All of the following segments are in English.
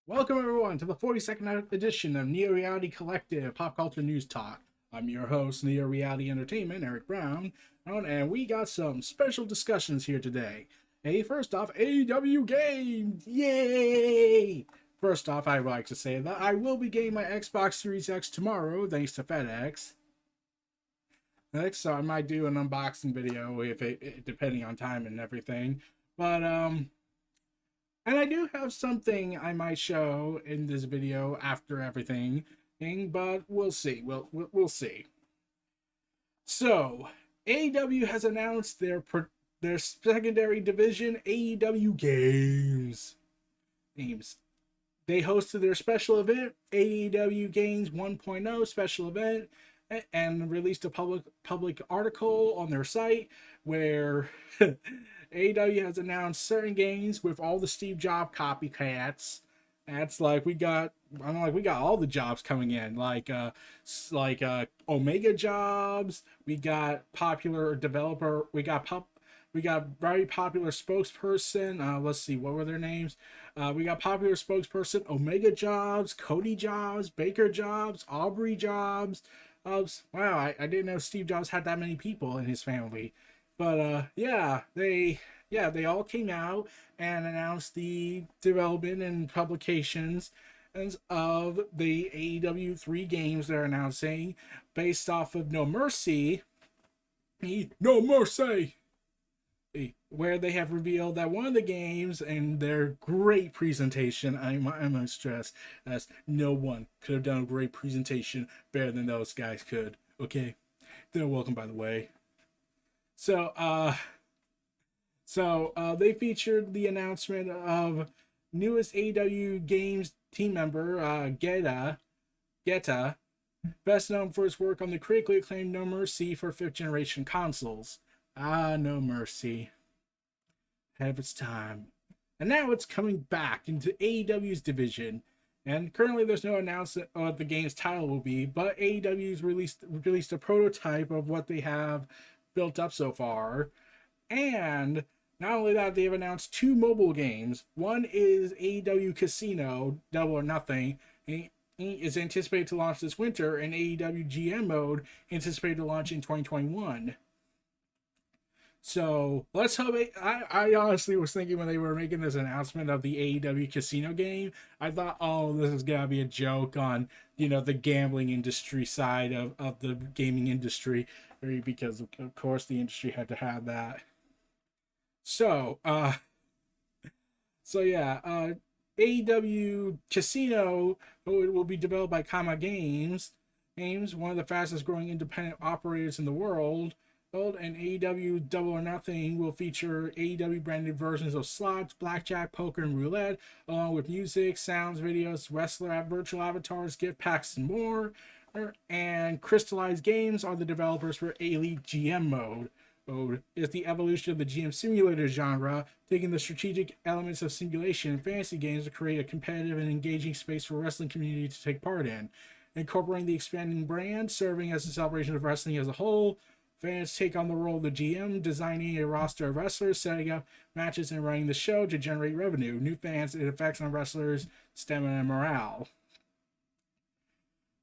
Welcome everyone to the 42nd edition of Neo Reality Collective Pop Culture News Talk. I'm your host, Neo Reality Entertainment, Eric Brown, and we got some special discussions here today. Hey, first off, AEW games! Yay! First off, I'd like to say that I will be getting my Xbox Series X tomorrow, thanks to FedEx. Next, so I might do an unboxing video if depending on time and everything. But and I do have something I might show in this video after everything, but we'll see. We'll see. So, AEW has announced their secondary division, AEW Games. They hosted their special event, AEW Games 1.0 special event, and released a public article on their site where AEW has announced certain games with all the Steve Jobs copycats. That's like we got all the jobs coming in, like Omega jobs. We got popular developer. We got very popular spokesperson. Let's see, what were their names? We got popular spokesperson Omega Jobs, Cody Jobs, Baker Jobs, Aubrey Jobs. Wow, I didn't know Steve Jobs had that many people in his family. But they all came out and announced the development and publications of the AEW 3 games they're announcing based off of No Mercy. No Mercy! Where they have revealed that one of the games and their great presentation, I must stress, as no one could have done a great presentation better than those guys could. Okay? They're welcome, by the way. So they featured the announcement of newest AEW Games team member, Geta, best known for his work on the critically acclaimed No Mercy for 5th generation consoles. No Mercy. Ahead of its time. And now it's coming back into AEW's division. And currently there's no announcement of what the game's title will be, but AEW's released a prototype of what they have built up so far. And not only that, they've announced 2 mobile games. One is AEW Casino, Double or Nothing. It is anticipated to launch this winter, and AEW GM Mode anticipated to launch in 2021. So let's hope I honestly was thinking when they were making this announcement of the AEW Casino game, I thought, oh, this is gonna be a joke on the gambling industry side of the gaming industry, because of course the industry had to have that. So AEW Casino will be developed by Kama Games, one of the fastest growing independent operators in the world. And AEW Double or Nothing will feature AEW branded versions of slots, blackjack, poker, and roulette, along with music, sounds, videos, wrestler virtual avatars, gift packs, and more. And Crystallized Games are the developers for Elite GM Mode. Is the evolution of the GM simulator genre, taking the strategic elements of simulation and fantasy games to create a competitive and engaging space for wrestling community to take part in. Incorporating the expanding brand, serving as a celebration of wrestling as a whole, fans take on the role of the GM, designing a roster of wrestlers, setting up matches, and running the show to generate revenue. New fans, it affects on wrestlers' stamina and morale.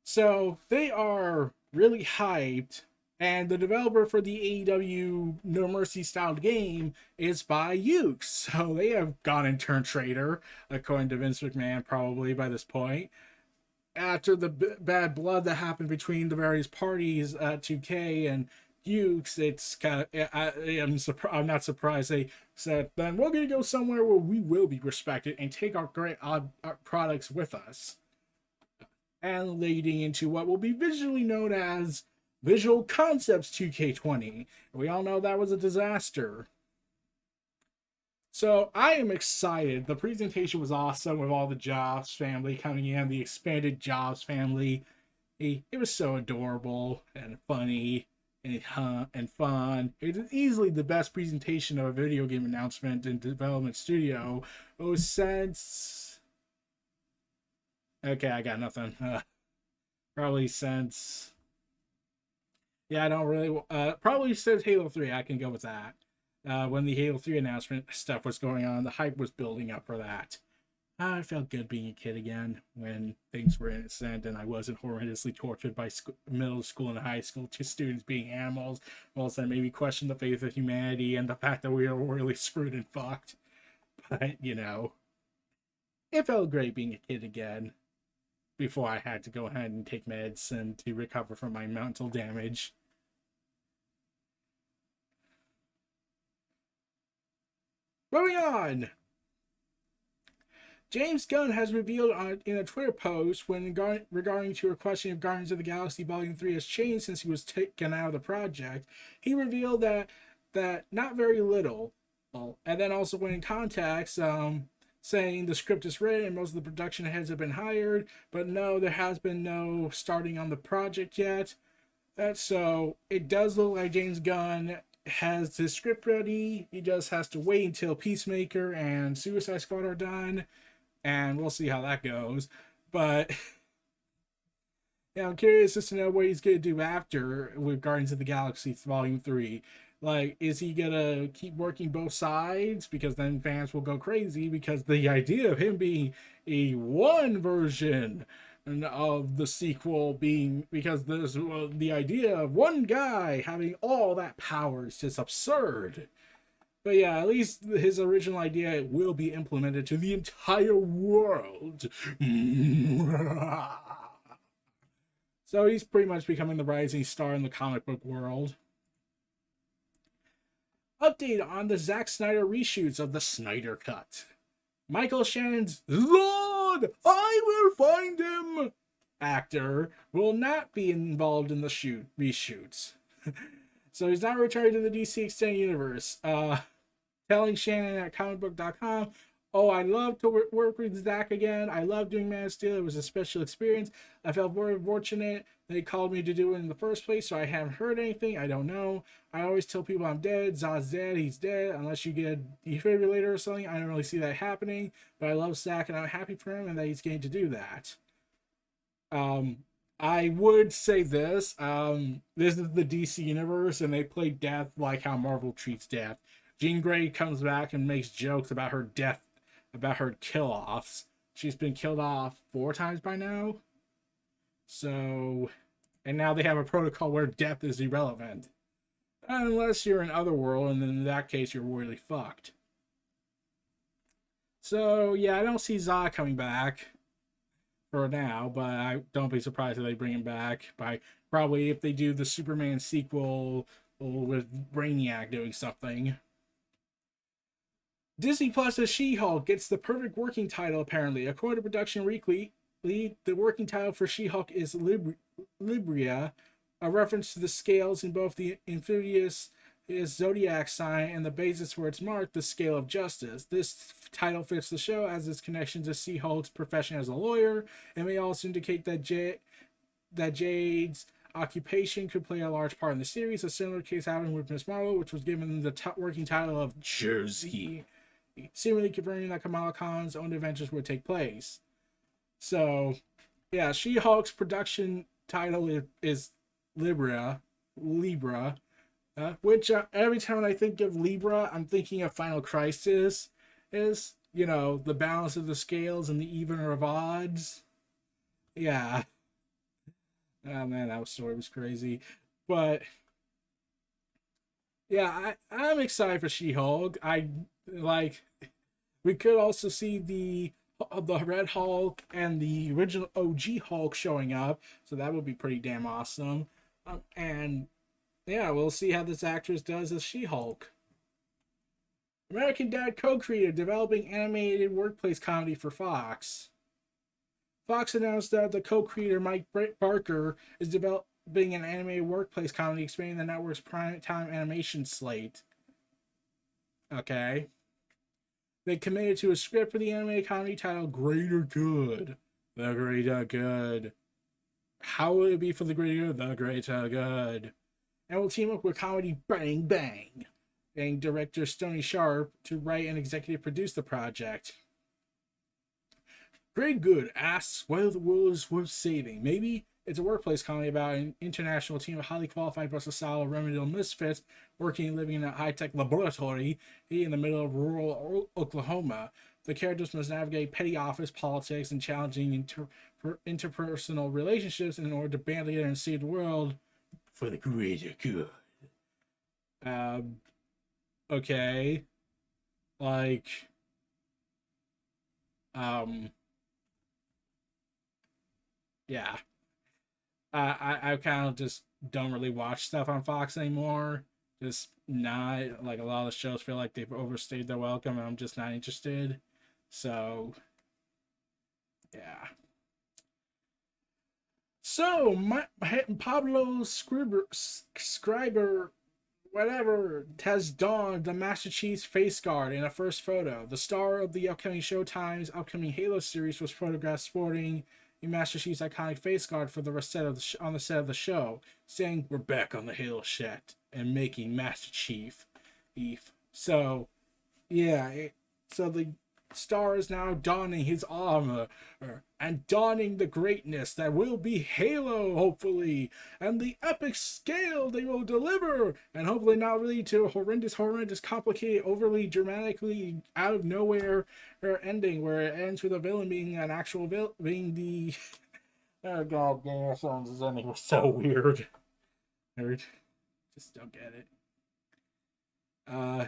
So they are really hyped, and the developer for the AEW No Mercy styled game is by Ukes. So they have gone and turned traitor, according to Vince McMahon, probably by this point. After the bad blood that happened between the various parties at 2K and Ukes, it's kind of, I'm not surprised they said, then we're going to go somewhere where we will be respected and take our great our products with us. And leading into what will be visually known as Visual Concepts 2K20. We all know that was a disaster. So I am excited. The presentation was awesome with all the Jobs family coming in, the expanded Jobs family. It was so adorable and funny and fun. It is easily the best presentation of a video game announcement in development studio. Since... Okay, I got nothing. Probably since... Yeah, I don't really... probably since Halo 3, I can go with that. When the Halo 3 announcement stuff was going on, the hype was building up for that. I felt good being a kid again when things were innocent and I wasn't horrendously tortured by middle school and high school students being animals. Also, that made me question the faith of humanity and the fact that we are really screwed and fucked. But, it felt great being a kid again before I had to go ahead and take meds and to recover from my mental damage. Moving on! James Gunn has revealed in a Twitter post regarding to a question if Guardians of the Galaxy Volume 3 has changed since he was taken out of the project. He revealed that not very little. And then also went in contacts saying the script is written and most of the production heads have been hired, but no, there has been no starting on the project yet. So it does look like James Gunn has the script ready. He just has to wait until Peacemaker and Suicide Squad are done, and we'll see how that goes. But yeah, I'm curious just to know what he's gonna do after with Guardians of the Galaxy Volume 3. Like, is he gonna keep working both sides? Because then fans will go crazy because the idea of him being a one version of the sequel being because there's the idea of one guy having all that power is just absurd. But yeah, at least his original idea will be implemented to the entire world. So he's pretty much becoming the rising star in the comic book world. Update on the Zack Snyder reshoots of the Snyder Cut. Michael Shannon's Lord, I will find him actor will not be involved in the reshoots. So he's not returning to the DC Extended Universe. Telling Shannon at comicbook.com, oh, I love to work with Zack again. I love doing Man of Steel. It was a special experience. I felt very fortunate they called me to do it in the first place, so I haven't heard anything. I don't know. I always tell people I'm dead. Zod's dead. He's dead. Unless you get a defibrillator or something, I don't really see that happening. But I love Zack, and I'm happy for him and that he's getting to do that. I would say this. This is the DC universe, and they play death like how Marvel treats death. Jean Grey comes back and makes jokes about her death, about her kill-offs. She's been killed off 4 times by now. So, and now they have a protocol where death is irrelevant. Unless you're in Otherworld, and then in that case, you're really fucked. So, yeah, I don't see Zod coming back for now, but I don't be surprised if they bring him back by probably if they do the Superman sequel with Brainiac doing something. Disney Plus' She-Hulk gets the perfect working title, apparently. According to Production Weekly, the working title for She-Hulk is Libria, a reference to the scales in both the amphibious zodiac sign and the basis for its mark, the scale of justice. This title fits the show as its connection to She-Hulk's profession as a lawyer, and may also indicate that Jade's occupation could play a large part in the series. A similar case happened with Miss Marvel, which was given the working title of Jersey, seemingly confirming that Kamala Khan's own adventures would take place. So, yeah, She-Hulk's production title is Libra, which every time I think of Libra, I'm thinking of Final Crisis, is, the balance of the scales and the evener of odds. Yeah. Oh man, that story was crazy. But, yeah, I'm excited for She-Hulk. We could also see the Red Hulk and the original OG Hulk showing up, so that would be pretty damn awesome. And yeah, we'll see how this actress does as She-Hulk. American Dad co-creator developing animated workplace comedy for Fox. Fox announced that the co-creator Mike Barker is developing an animated workplace comedy expanding the network's prime-time animation slate. Okay. They committed to a script for the animated comedy titled Greater Good. The Greater Good. How will it be for the Greater Good? The Greater Good. And will team up with comedy Bang Bang and director Stony Sharp to write and executive produce the project. Great Good asks whether the world is worth saving. Maybe it's a workplace comedy about an international team of highly qualified but societal remedial misfits working and living in a high-tech laboratory in the middle of rural Oklahoma. the characters must navigate petty office politics and challenging interpersonal relationships in order to band together and save the world for the greater good. Um, okay, like, um, yeah. I kind of just don't really watch stuff on Fox anymore. Just not like a lot of the shows feel like they've overstayed their welcome, and I'm just not interested. So yeah. So Pablo Scriber, whatever, has donned the Master Chief's face guard in a first photo. The star of the upcoming Showtime's upcoming Halo series was photographed sporting the Master Chief's iconic face guard for the set of on the set of the show, saying, "We're back on the Halo set and making Master Chief." So, yeah, so the star is now donning his armor and donning the greatness that will be Halo, hopefully, and the epic scale they will deliver, and hopefully not lead to a horrendous, complicated, overly dramatically out of nowhere ending where it ends with a villain being an actual villain, being the oh god damn, sounds ending was so weird. Nerd. Just don't get it.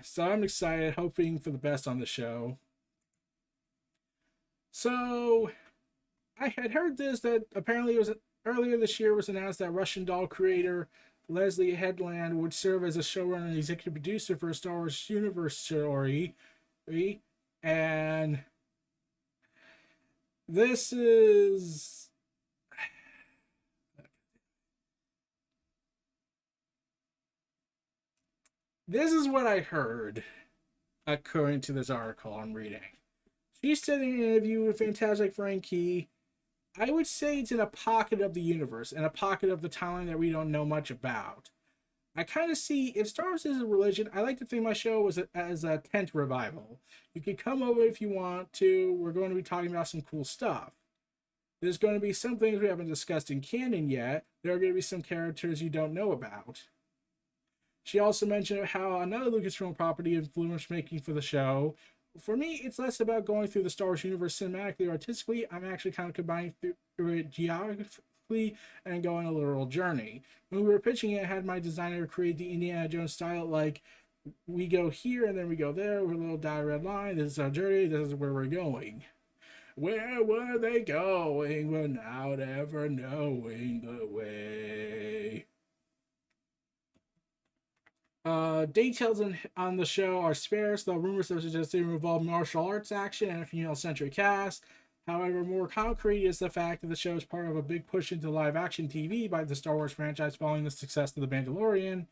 So I'm excited, hoping for the best on the show. So I had heard this that apparently it was earlier this year was announced that Russian doll creator Leslie Headland would serve as a showrunner and executive producer for a Star Wars universe story, and this is what I heard according to this article I'm reading. She said in an interview with Fantastic Frankie, I would say it's in a pocket of the universe, in a pocket of the timeline that we don't know much about. I kind of see, if Star Wars is a religion, I like to think my show was as a tent revival. You can come over if you want to. We're going to be talking about some cool stuff. There's going to be some things we haven't discussed in canon yet. There are going to be some characters you don't know about. She also mentioned how another Lucasfilm property influenced making for the show. For me, it's less about going through the Star Wars universe cinematically or artistically. I'm actually kind of combining through it geographically and going a literal journey. When we were pitching it, I had my designer create the Indiana Jones style, like we go here and then we go there with a little dotted red line. This is our journey. This is where we're going. Where were they going without ever knowing the way? Details on the show are sparse, though rumors have suggested it will involve martial arts action and a female-centric cast. However, more concrete is the fact that the show is part of a big push into live-action TV by the Star Wars franchise following the success of The Mandalorian.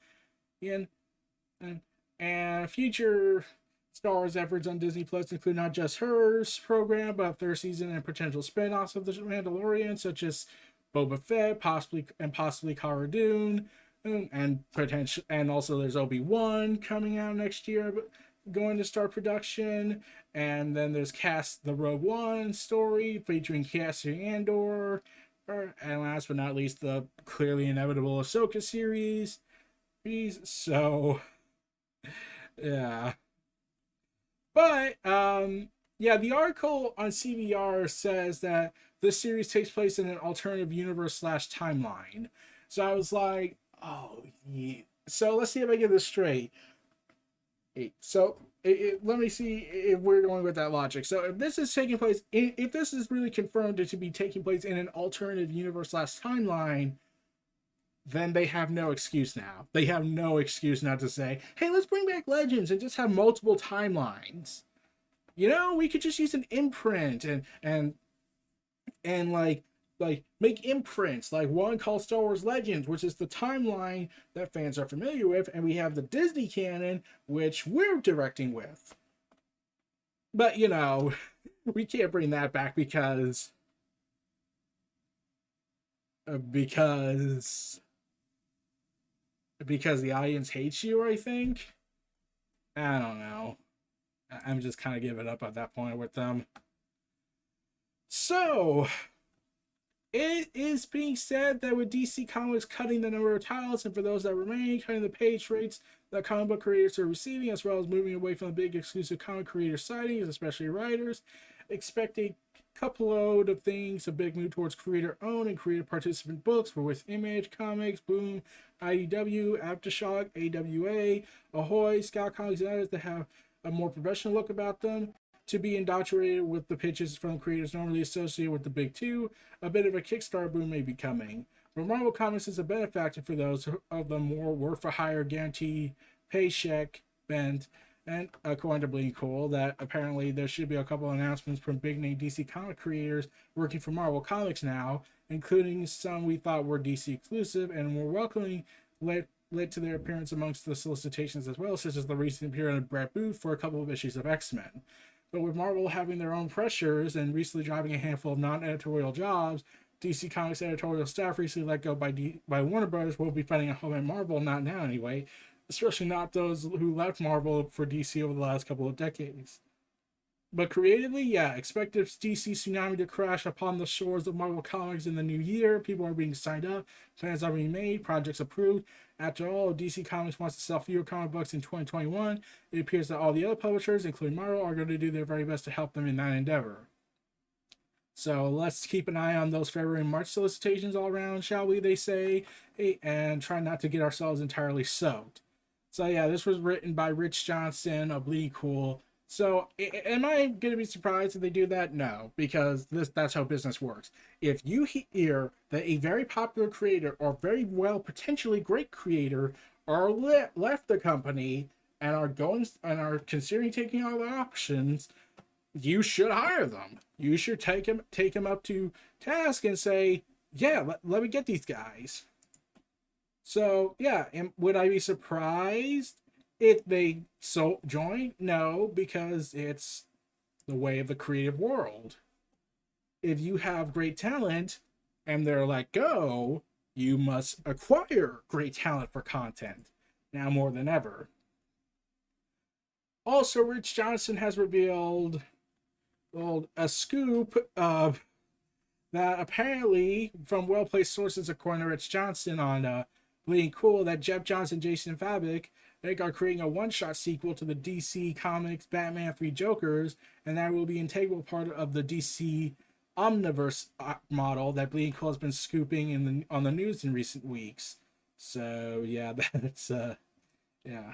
And future Star Wars efforts on Disney Plus include not just her program, but third season and potential spin-offs of The Mandalorian, such as Boba Fett, possibly Cara Dune, and potential, and also there's Obi-Wan coming out next year, going to start production, and then there's the Rogue One story featuring Cassian Andor, and last but not least the clearly inevitable Ahsoka series. So yeah, but yeah, the article on CBR says that this series takes place in an alternative universe / timeline. So I was like, oh, yeah. So let's see if I get this straight. So let me see if we're going with that logic. So if this is taking place, if this is really confirmed to be taking place in an alternative universe / timeline, then they have no excuse now. They have no excuse now to say, hey, let's bring back Legends and just have multiple timelines. You know, we could just use an imprint and like make imprints like one called Star Wars Legends, which is the timeline that fans are familiar with, and we have the Disney canon, which we're directing with. But you know, we can't bring that back because the audience hates you, I think. I don't know. I'm just kind of giving up at that point with them. So it is being said that with DC Comics cutting the number of titles, and for those that remain, cutting the page rates, that comic book creators are receiving, as well as moving away from the big exclusive comic creator sightings, especially writers. Expect a couple load of things, a big move towards creator-owned and creator participant books with Image Comics, Boom, IDW, Aftershock, AWA, Ahoy, Scout Comics, and others that have a more professional look about them, to be indoctrinated with the pitches from creators normally associated with the big two. A bit of a Kickstarter boom may be coming. But Marvel Comics is a benefactor for those of the more work-for-hire guaranteed paycheck bent, and according to Bleeding Cool, that apparently there should be a couple of announcements from big-name DC comic creators working for Marvel Comics now, including some we thought were DC exclusive and were welcoming led to their appearance amongst the solicitations as well, such as the recent appearance of Brett Booth for a couple of issues of X-Men. But with Marvel having their own pressures and recently dropping a handful of non-editorial jobs, DC Comics editorial staff recently let go by Warner Brothers won't be finding a home at Marvel, not now anyway, especially not those who left Marvel for DC over the last couple of decades. But creatively, yeah, expect this DC tsunami to crash upon the shores of Marvel Comics in the new year. People are being signed up, plans are being made, projects approved. After all, DC Comics wants to sell fewer comic books in 2021. It appears that all the other publishers, including Marvel, are going to do their very best to help them in that endeavor. So let's keep an eye on those February and March solicitations all around, shall we, they say, and try not to get ourselves entirely soaked. So yeah, this was written by Rich Johnson of Bleeding Cool. So am I going to be surprised if they do that? No, because that's how business works. If you hear that a very popular creator or very well potentially great creator are left the company and are considering taking other options, you should hire them. You should take them up to task and say, yeah, let me get these guys. So yeah, would I be surprised if they join? No, because it's the way of the creative world. If you have great talent and they're let go, you must acquire great talent for content, now more than ever. Also, Rich Johnson has revealed a scoop that apparently, from well-placed sources according to Rich Johnson on Bleeding Cool, that Jeff Johns and Jason Fabok are creating a one-shot sequel to the DC Comics Batman 3 Jokers, and that will be an integral part of the DC Omniverse model that Bleeding Cool has been scooping on the news in recent weeks. So yeah, that's yeah.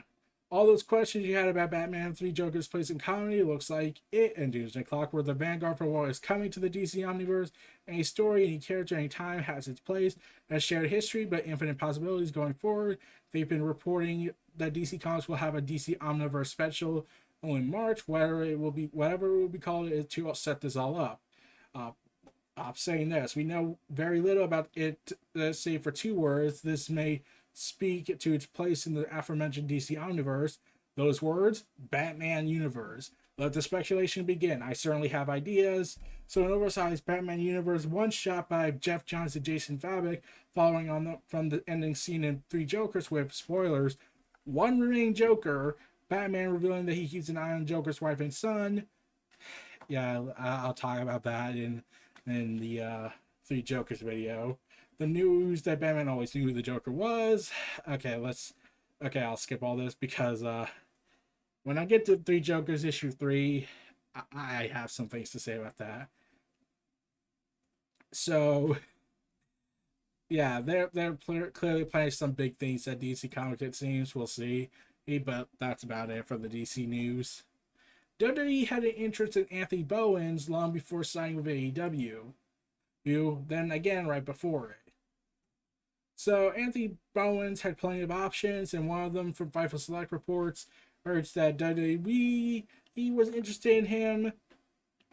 All those questions you had about Batman 3 Joker's place in comedy, looks like it and Doomsday Clock were the vanguard for what is coming to the DC Omniverse. Any story, any character, any time has its place, has shared history, but infinite possibilities going forward. They've been reporting that DC Comics will have a DC Omniverse special in March, whatever it will be called, to set this all up. I'm saying this, we know very little about it, save for two words. This may speak to its place in the aforementioned DC Omniverse. Those words, Batman Universe. Let the speculation begin. I certainly have ideas. So an oversized Batman Universe one-shot by Jeff Johns and Jason Fabok, following on from the ending scene in Three Jokers with, spoilers, one remaining Joker, Batman revealing that he keeps an eye on Joker's wife and son. Yeah, I'll talk about that in the Three Jokers video. The news that Batman always knew who the Joker was. Okay, I'll skip all this because when I get to Three Jokers issue 3, I have some things to say about that. So yeah, they're clearly planning some big things at DC Comics, it seems. We'll see. But that's about it for the DC news. WWE had an interest in Anthony Bowens long before signing with AEW. Then again right before it. So Anthony Bowens had plenty of options, and one of them from Fightful Select reports urged that WWE was interested in him,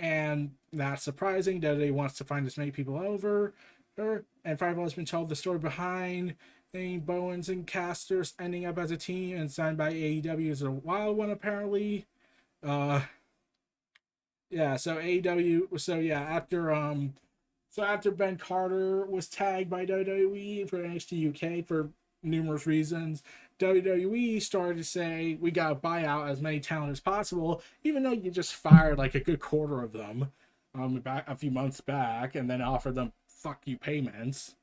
and not surprising, WWE wants to find as many people over. And Fightful has been told the story behind Bowens and Casters ending up as a team and signed by AEW is a wild one, apparently. Yeah, so AEW, so yeah, after Ben Carter was tagged by WWE for NXT UK for numerous reasons, WWE started to say, we got to buy out as many talent as possible, even though you just fired like a good quarter of them back a few months back and then offered them fuck you payments.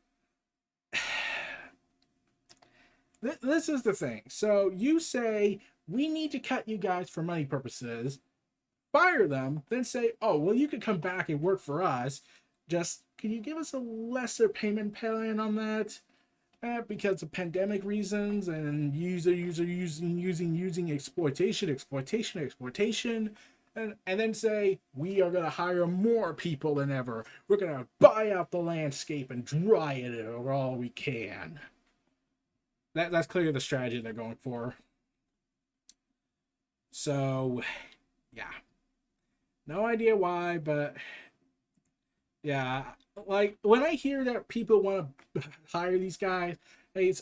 this is the thing. So you say we need to cut you guys for money purposes, fire them, then say, oh, well, you could come back and work for us. Just can you give us a lesser payment plan on that? Because of pandemic reasons and using exploitation, and then say we are going to hire more people than ever. We're going to buy out the landscape and dry it all we can. That's clearly the strategy they're going for. So, yeah, no idea why, but yeah, like when I hear that people want to hire these guys,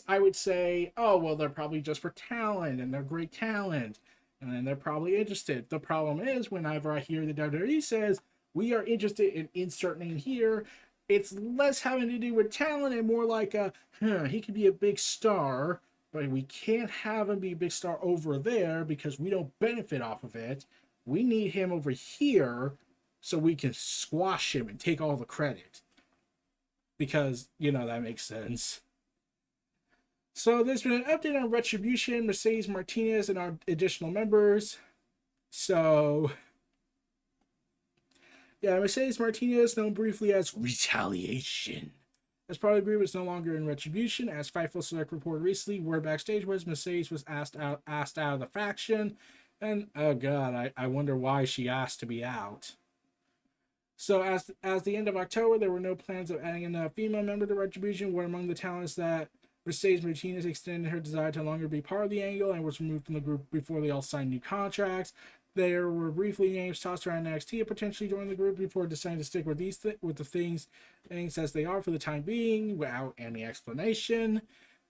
I would say, oh well, they're probably just for talent, and they're great talent, and then they're probably interested. The problem is, whenever I hear the WWE says we are interested in inserting here, it's less having to do with talent and more like he could be a big star, but we can't have him be a big star over there because we don't benefit off of it. We need him over here so we can squash him and take all the credit. Because, that makes sense. So there's been an update on Retribution, Mercedes Martinez, and our additional members. So, yeah, Mercedes Martinez, known briefly as Retaliation. As part of the group, is no longer in Retribution. As Fightful Select reported recently, word backstage was Mercedes was asked out of the faction. And, oh god, I wonder why she asked to be out. So as the end of October, there were no plans of adding a female member to Retribution. Were among the talents that Mercedes Martinez extended her desire to no longer be part of the angle and was removed from the group before they all signed new contracts. There were briefly names tossed around NXT to potentially join the group before deciding to stick with with the things as they are for the time being without any explanation.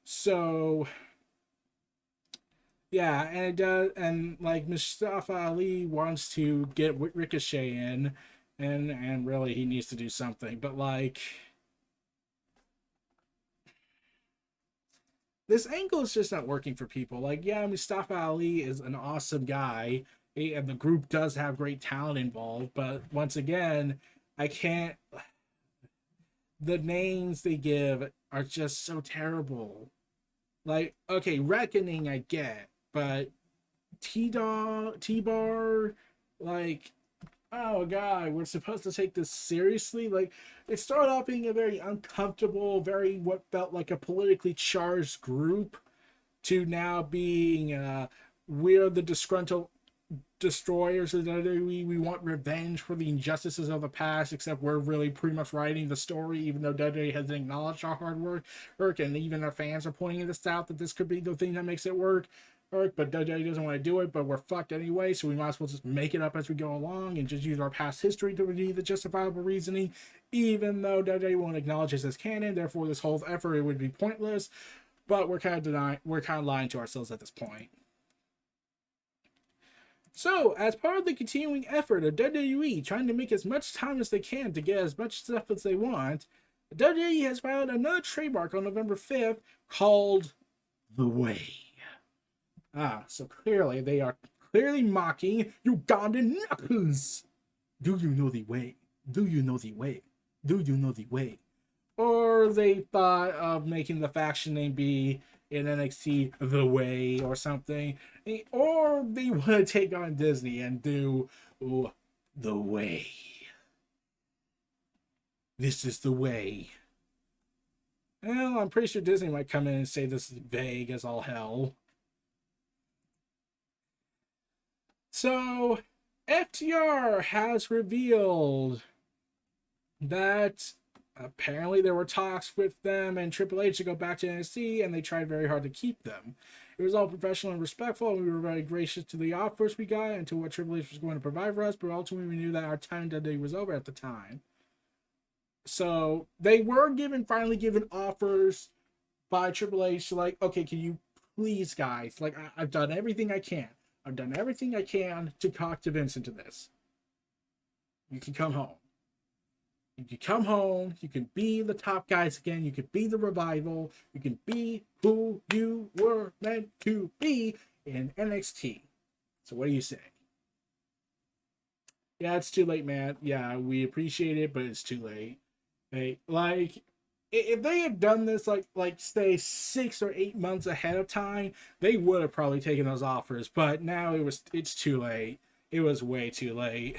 So yeah, and it does, and like Mustafa Ali wants to get Ricochet in. And really, he needs to do something. But, like, this angle is just not working for people. Like, yeah, Mustafa Ali is an awesome guy, and the group does have great talent involved. But, once again, I can't... The names they give are just so terrible. Like, okay, Reckoning I get, but T-Bar, like... Oh god, we're supposed to take this seriously? Like, it started off being a very uncomfortable, very what felt like a politically charged group, to now being we're the disgruntled destroyers of the WWE. We want revenge for the injustices of the past, except we're really pretty much writing the story, even though WWE hasn't acknowledged our hard work, and even our fans are pointing this out that this could be the thing that makes it work. But WWE doesn't want to do it, but we're fucked anyway, so we might as well just make it up as we go along and just use our past history to be the justifiable reasoning, even though WWE won't acknowledge this as canon. Therefore, this whole effort would be pointless. But we're kind of lying to ourselves at this point. So, as part of the continuing effort of WWE trying to make as much time as they can to get as much stuff as they want, WWE has filed another trademark on November 5th called The Way. So clearly they are mocking Ugandan knuckles. Do you know the way? Do you know the way? Do you know the way? Or they thought of making the faction name be in NXT The Way or something. Or they want to take on Disney and do The Way. This is the way. Well, I'm pretty sure Disney might come in and say this is vague as all hell. So, FTR has revealed that apparently there were talks with them and Triple H to go back to NXT, and they tried very hard to keep them. It was all professional and respectful, and we were very gracious to the offers we got and to what Triple H was going to provide for us, but ultimately we knew that our time today was over at the time. So, they were finally given offers by Triple H, like, okay, can you please, guys, like, I've done everything I can. I've done everything I can to talk to Vince into this. You can come home. You can come home. You can be the top guys again. You can be the revival. You can be who you were meant to be in NXT. So what do you say? Yeah, it's too late, man. Yeah, we appreciate it, but it's too late. Hey, like, if they had done this like say 6 or 8 months ahead of time, they would have probably taken those offers. But now it's too late. It was way too late.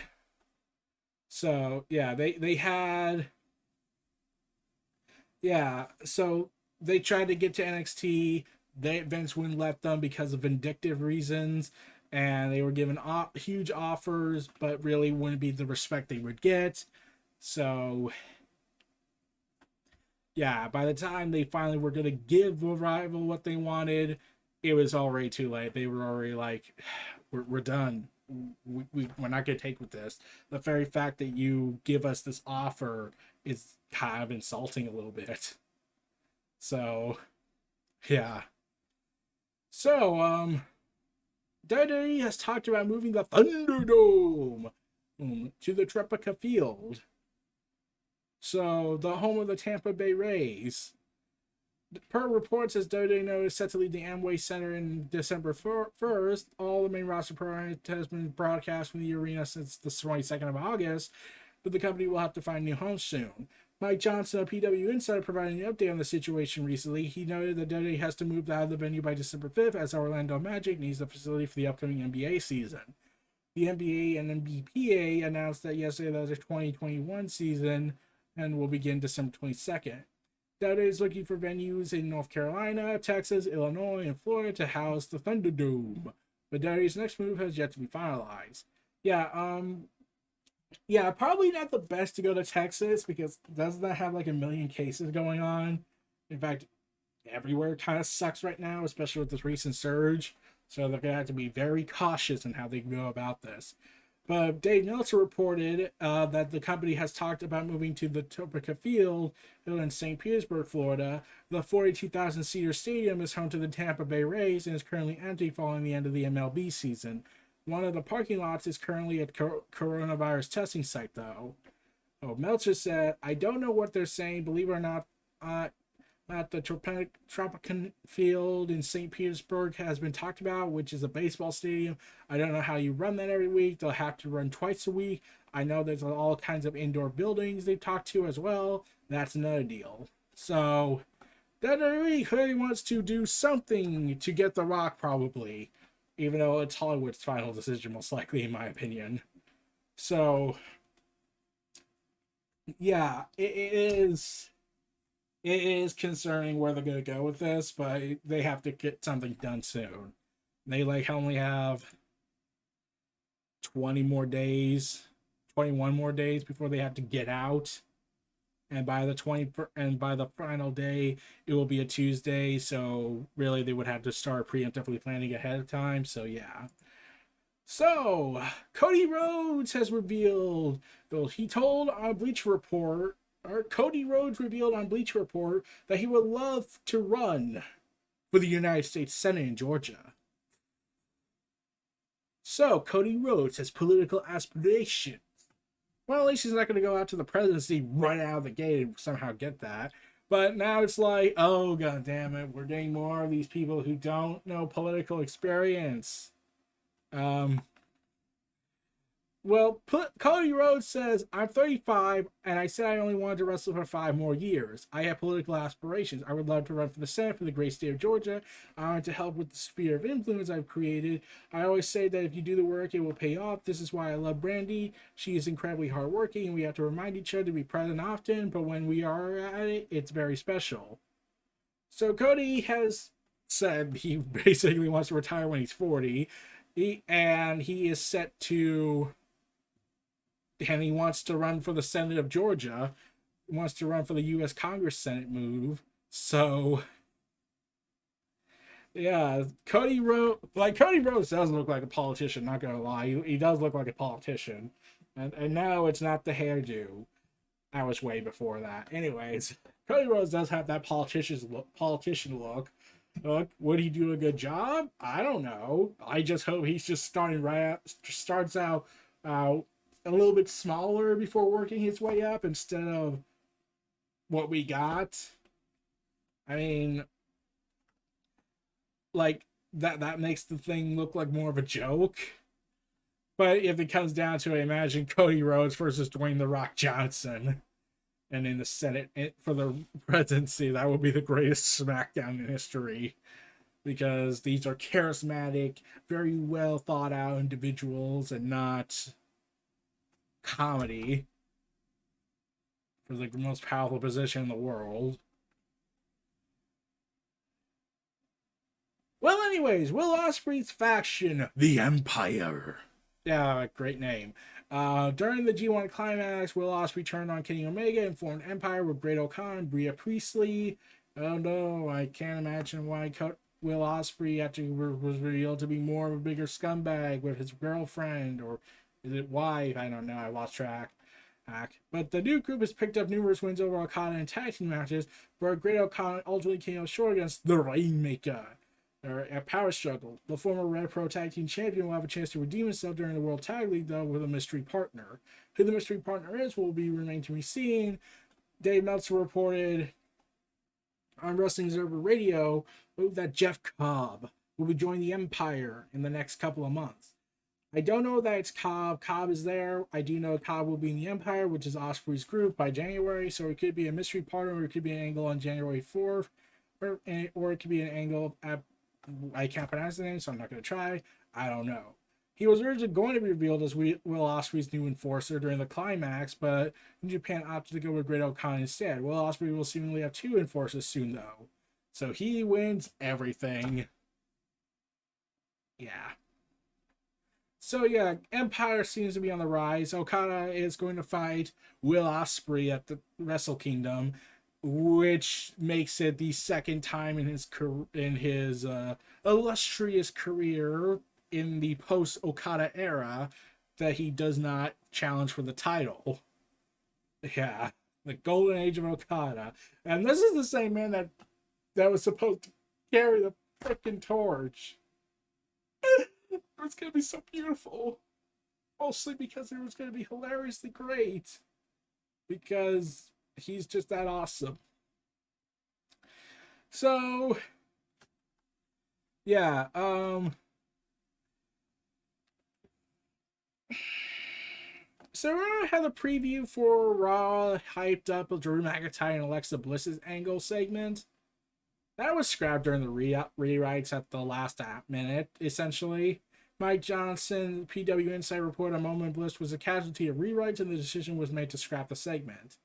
So yeah, they had yeah. So they tried to get to NXT. Vince wouldn't let them because of vindictive reasons, and they were given huge offers, but really wouldn't be the respect they would get. So yeah, by the time they finally were going to give Revival what they wanted, it was already too late. They were already like, we're done. We're not going to take with this. The very fact that you give us this offer is kind of insulting a little bit. So, yeah. So, WWE has talked about moving the Thunderdome to the Tripica Field. So, the home of the Tampa Bay Rays. Per reports, as WWE is set to leave the Amway Center in December 1st, all the main roster programming has been broadcast from the arena since the 22nd of August, but the company will have to find a new home soon. Mike Johnson, a PW insider, provided an update on the situation recently. He noted that WWE has to move out of the venue by December 5th as Orlando Magic needs the facility for the upcoming NBA season. The NBA and NBPA announced that yesterday that the 2021 season and will begin December 22nd. WWE is looking for venues in North Carolina, Texas, Illinois, and Florida to house the Thunderdome. But WWE's next move has yet to be finalized. Yeah, probably not the best to go to Texas because doesn't that have like a million cases going on? In fact, everywhere kind of sucks right now, especially with this recent surge. So they're going to have to be very cautious in how they go about this. But Dave Meltzer reported that the company has talked about moving to the Topeka Field in St. Petersburg, Florida. The 42,000-seater stadium is home to the Tampa Bay Rays and is currently empty following the end of the MLB season. One of the parking lots is currently a coronavirus testing site, though. Meltzer said, I don't know what they're saying. Believe it or not, at the Tropican Field in St. Petersburg has been talked about, which is a baseball stadium. I don't know how you run that every week. They'll have to run twice a week. I know there's all kinds of indoor buildings they've talked to as well. That's another deal. So, WWE clearly wants to do something to get The Rock, probably. Even though it's Hollywood's final decision, most likely, in my opinion. So, yeah, it is concerning where they're going to go with this, but they have to get something done soon. They only have 21 more days before they have to get out. And by the final day, it will be a Tuesday. So really, they would have to start preemptively planning ahead of time. So yeah. So Cody Rhodes has revealed. He told on Bleacher Report. Cody Rhodes revealed on Bleacher Report that he would love to run for the United States Senate in Georgia. So Cody Rhodes has political aspirations. Well, at least he's not going to go out to the presidency right out of the gate and somehow get that. But now it's like, oh, god damn it, we're getting more of these people who don't know political experience. Well, Cody Rhodes says, I'm 35, and I said I only wanted to wrestle for 5 more years. I have political aspirations. I would love to run for the Senate for the great state of Georgia. I want to help with the sphere of influence I've created. I always say that if you do the work, it will pay off. This is why I love Brandy. She is incredibly hardworking, and we have to remind each other to be present often, but when we are at it, it's very special. So Cody has said he basically wants to retire when he's 40, and he is set to... And he wants to run for the Senate of Georgia. He wants to run for the U.S. Congress Senate move. So, yeah, Cody Rhodes does look like a politician, not gonna lie. He does look like a politician. And now it's not the hairdo. That was way before that. Anyways, Cody Rhodes does have that politician look. Would he do a good job? I don't know. I just hope he's just starts out a little bit smaller before working his way up instead of what we got. I mean, like that makes the thing look like more of a joke. But if it comes down to it, imagine Cody Rhodes versus Dwayne The Rock Johnson. and in the Senate for the presidency. That would be the greatest SmackDown in history, because these are charismatic, very well thought out individuals and not comedy for the most powerful position in the world. Well, anyways, Will Ospreay's faction, the Empire. Yeah, great name. During the G1 climax, Will Ospreay turned on Kenny Omega and formed Empire with Great O'Khan and Bria Priestley. Oh no, I can't imagine why Will Ospreay after was revealed to be more of a bigger scumbag with his girlfriend, or is it wife? I don't know. I lost track. But the new group has picked up numerous wins over Okada in tag team matches, where Great O'Khan ultimately came up short against the Rainmaker. A power struggle. The former Red Pro Tag Team Champion will have a chance to redeem himself during the World Tag League, though, with a mystery partner. Who the mystery partner is will remain to be seen. Dave Meltzer reported on Wrestling Observer Radio that Jeff Cobb will be joining the Empire in the next couple of months. I don't know that it's Cobb. Cobb is there. I do know Cobb will be in the Empire, which is Ospreay's group, by January, so it could be a mystery partner, or it could be an angle on January 4th, or it could be an angle at, I can't pronounce the name, so I'm not going to try. I don't know. He was originally going to be revealed as Will Ospreay's new enforcer during the climax, but New Japan opted to go with Great O'Khan instead. Will Ospreay will seemingly have two enforcers soon, though. So he wins everything. Yeah. So yeah, Empire seems to be on the rise. Okada is going to fight Will Ospreay at the Wrestle Kingdom, which makes it the second time in his illustrious career in the post-Okada era that he does not challenge for the title. Yeah, the golden age of Okada. And this is the same man that was supposed to carry the freaking torch. It's going to be so beautiful. Mostly because it was going to be hilariously great. Because he's just that awesome. So, yeah, so I had a preview for Raw hyped up with Drew McIntyre and Alexa Bliss's angle segment. That was scrapped during the rewrites at the last minute, essentially. Mike Johnson, PW Insight, reported a moment Bliss was a casualty of rewrites, and the decision was made to scrap the segment.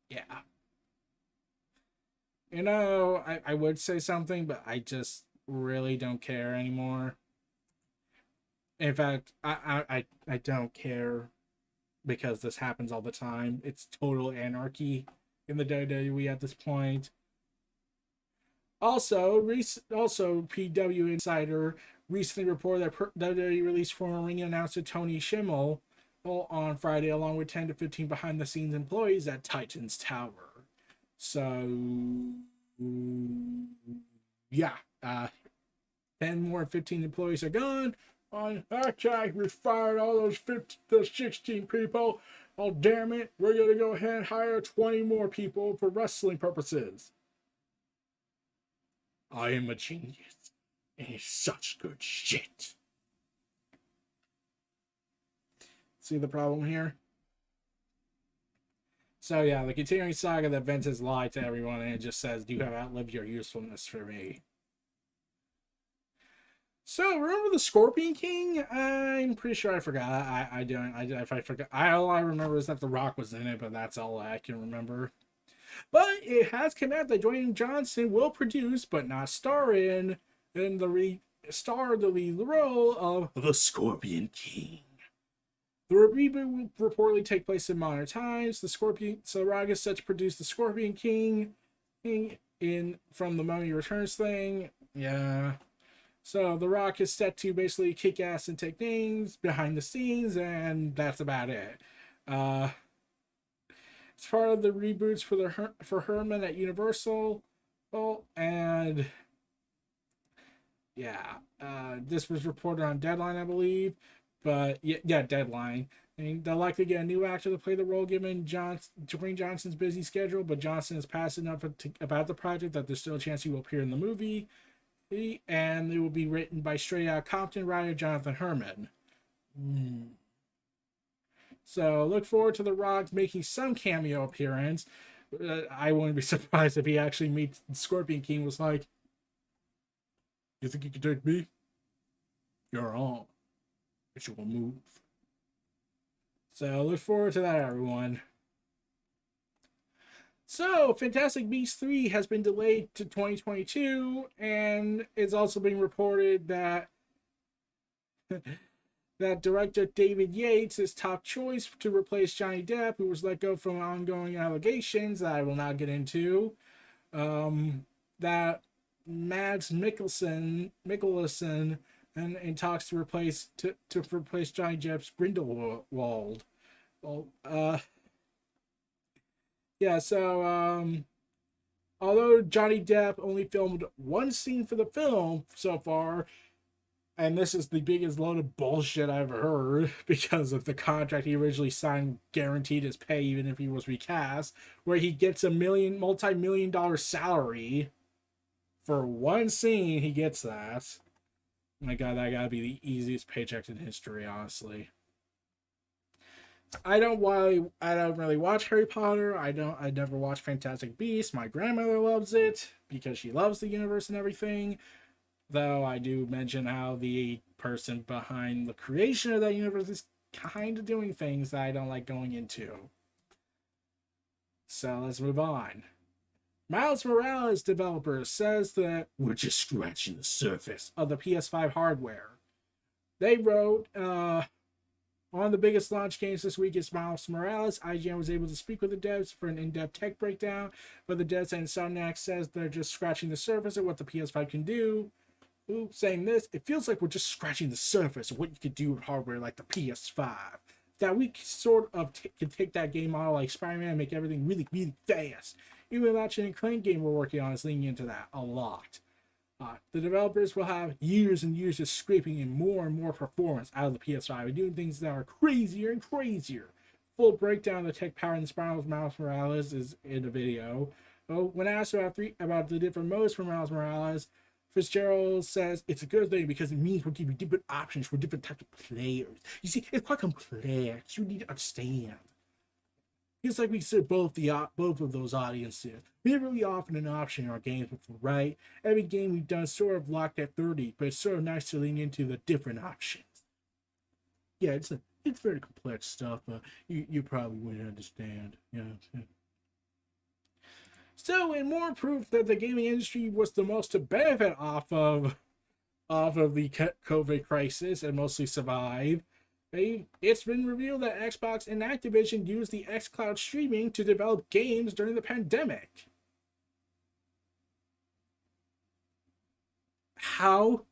Yeah. You know, I would say something, but I just really don't care anymore. In fact, I don't care, because this happens all the time. It's total anarchy in the WWE at this point. Also, PW Insider recently reported that WWE released former ring announcer Tony Schimmel on Friday, along with 10 to 15 behind-the-scenes employees at Titan's Tower. So, yeah, 10 more 15 employees are gone. On hashtag, we fired all those 16 people. Oh, damn it, we're going to go ahead and hire 20 more people for wrestling purposes. I am a genius, and it's such good shit. See the problem here? So yeah, the continuing saga that Vince has lied to everyone, and it just says, you have outlived your usefulness for me. So remember the Scorpion King? I'm pretty sure I forgot. I don't. If I forgot, all I remember is that The Rock was in it, but that's all I can remember. But it has come out that Dwayne Johnson will produce, but not star in the lead role of the Scorpion King. The reboot will reportedly take place in modern times. So Rock is set to produce the Scorpion King from the Mummy Returns thing. Yeah. So The Rock is set to basically kick ass and take names behind the scenes, and that's about it. It's part of the reboots for Herman at Universal, and yeah, this was reported on Deadline, I believe. But yeah, Deadline. And they'll likely get a new actor to play the role given Dwayne Johnson's busy schedule, but Johnson is passionate enough about the project that there's still a chance he will appear in the movie. and it will be written by Straight Outta Compton writer Jonathan Herman. So look forward to The Rock making some cameo appearance. I wouldn't be surprised if he actually meets Scorpion King. Was like, "You think you can take me? You're on. But you will move." So look forward to that, everyone. So, Fantastic Beasts 3 has been delayed to 2022, and it's also being reported that that director David Yates is top choice to replace Johnny Depp, who was let go from ongoing allegations that I will not get into. That Mads Mikkelsen and in talks to replace Johnny Depp's Grindelwald. Well, yeah. So although Johnny Depp only filmed one scene for the film so far, and this is the biggest load of bullshit I've ever heard, because of the contract he originally signed guaranteed his pay even if he was recast, where he gets a multi-million dollar salary for one scene. He gets that. My God, that gotta be the easiest paycheck in history, honestly. I don't really watch Harry Potter. I never watched Fantastic Beasts. My grandmother loves it because she loves the universe and everything. Though I do mention how the person behind the creation of that universe is kind of doing things that I don't like going into. So let's move on. Miles Morales developer says that we're just scratching the surface of the PS5 hardware. They wrote, one of the biggest launch games this week is Miles Morales. IGN was able to speak with the devs for an in-depth tech breakdown, but the devs and Insomniac says they're just scratching the surface of what the PS5 can do. Saying this, it feels like we're just scratching the surface of what you could do with hardware like the PS5. That we sort of can take that game model like Spider-Man and make everything really, really fast. Even the Ratchet and Clank game we're working on is leaning into that a lot. The developers will have years and years of scraping in more and more performance out of the PS5 and doing things that are crazier and crazier. Full breakdown of the tech power in the Spiral of Miles Morales is in the video. When asked about the different modes for Miles Morales, Fitzgerald says it's a good thing because it means we'll give you different options for different types of players. You see, it's quite complex. You need to understand. It's like we serve both of those audiences. We have really often an option in our games before, right? Every game we've done sort of locked at 30, but it's sort of nice to lean into the different options. Yeah, it's very complex stuff. You probably wouldn't understand. Yeah. So, in more proof that the gaming industry was the most to benefit off of the COVID crisis and mostly survive, it's been revealed that Xbox and Activision used the xCloud streaming to develop games during the pandemic. How?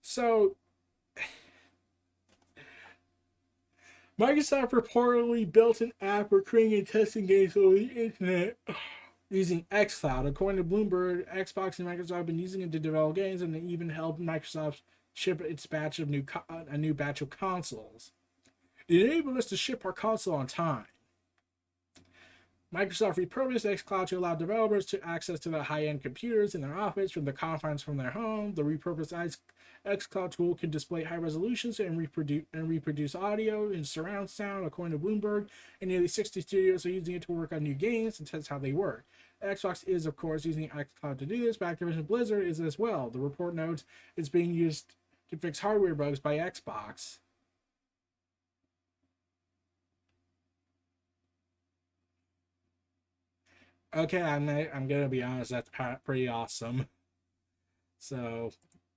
So, Microsoft reportedly built an app for creating and testing games over the internet using xCloud. According to Bloomberg, Xbox and Microsoft have been using it to develop games, and they even helped Microsoft ship a new batch of consoles. It enabled us to ship our console on time. Microsoft repurposed xCloud to allow developers to access to the high-end computers in their office from the confines from their home. The repurposed xCloud tool can display high resolutions and reproduce audio in surround sound, according to Bloomberg. And nearly 60 studios are using it to work on new games and test how they work. Xbox is, of course, using xCloud to do this, but Activision Blizzard is as well. The report notes it's being used to fix hardware bugs by Xbox. Okay, I'm gonna be honest. That's pretty awesome. So,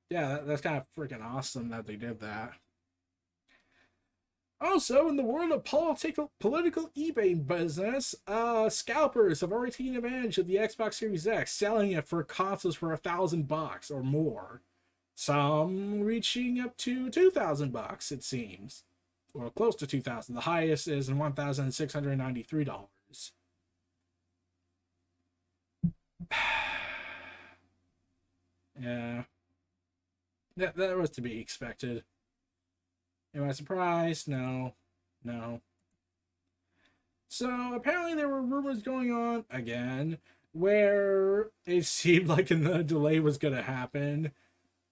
yeah, that's kind of freaking awesome that they did that. Also, in the world of political eBay business, scalpers have already taken advantage of the Xbox Series X, selling it for consoles for $1,000 or more. Some reaching up to $2,000, it seems, or close to 2,000. The highest is $1,693. Yeah, that was to be expected. Am I surprised? No. No. So apparently there were rumors going on again where it seemed like the delay was going to happen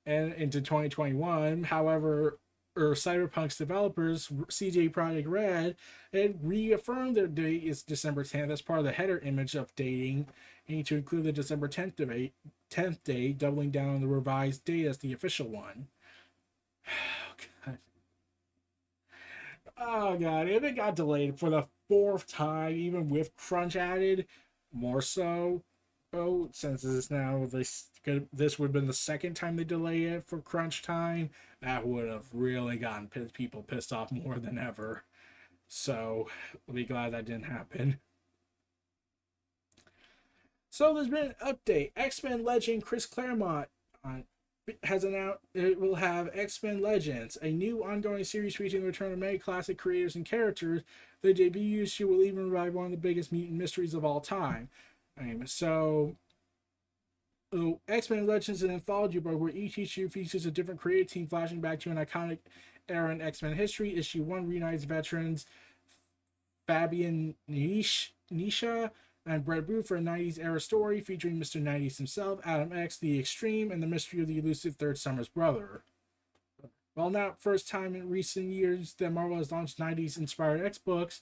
and into 2021. However, Cyberpunk's developers, CJ Projekt Red, had reaffirmed their date is December 10th as part of the header image updating, and to include the December 10th date, doubling down on the revised date as the official one. Oh, God. Oh, God. If it got delayed for the fourth time, even with crunch added, more so. Oh, since this is now this would have been the second time they delay it for crunch time, that would have really gotten people pissed off more than ever. So I'll be glad that didn't happen. So there's been an update. X-Men legend Chris Claremont has announced it will have X-Men Legends, a new ongoing series featuring the return of many classic creators and characters. The debut issue will even revive one of the biggest mutant mysteries of all time. So X-Men Legends is an anthology book where each issue features a different creative team flashing back to an iconic era in X-Men history. Issue 1 reunites veterans Fabian Nisha and Brett Booth for a 90s era story featuring Mr. 90s himself, Adam X, the Extreme, and the mystery of the elusive Third Summer's brother. While not first time in recent years that Marvel has launched 90s inspired X books,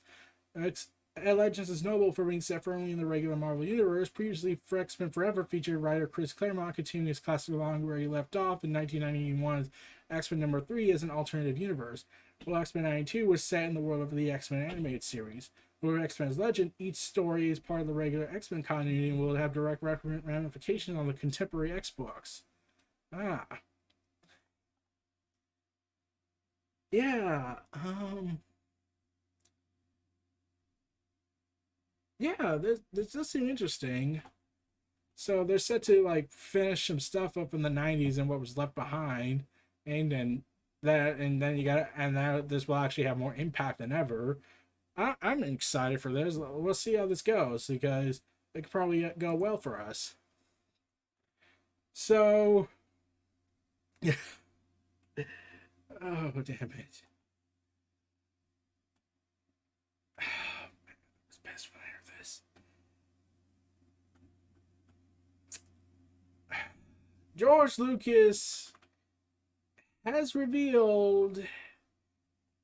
Legends is notable for being set firmly in the regular Marvel universe. Previously, for X-Men Forever featured writer Chris Claremont continuing his classic along where he left off in 1991's X-Men number 3 as an alternative universe. While X-Men 92 was set in the world of the X-Men animated series. With X-Men's Legend, each story is part of the regular X-Men continuity and will have direct ramifications on the contemporary X books. Ah. Yeah. Yeah, this does seem interesting. So they're set to like finish some stuff up in the '90s and what was left behind, and then you got and now this will actually have more impact than ever. I'm excited for this. We'll see how this goes because it could probably go well for us. So, oh damn it! It's best when I hear this. George Lucas has revealed